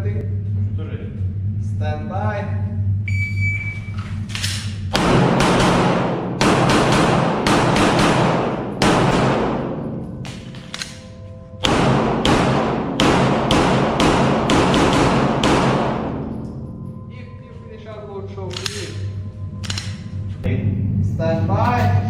ready? Ready. Stand by. If you finish outboard choke, stand by.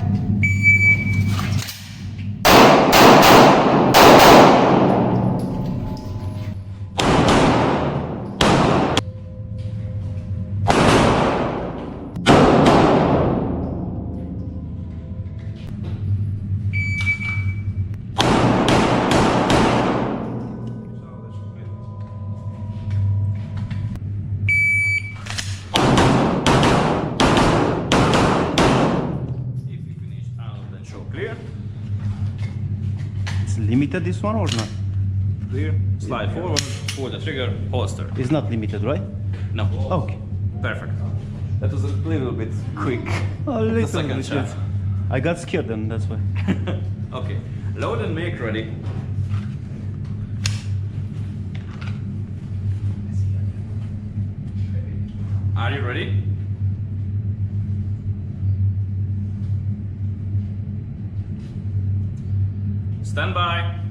If we finish out the choke clear, It's limited this one or not? clear, slide forward, pull the trigger, holster. It's not limited, right? No. Okay. Perfect. That was a little bit quick. A little second bit. shot. I got scared then, that's why. Okay, load and make ready. Are you ready? Stand by.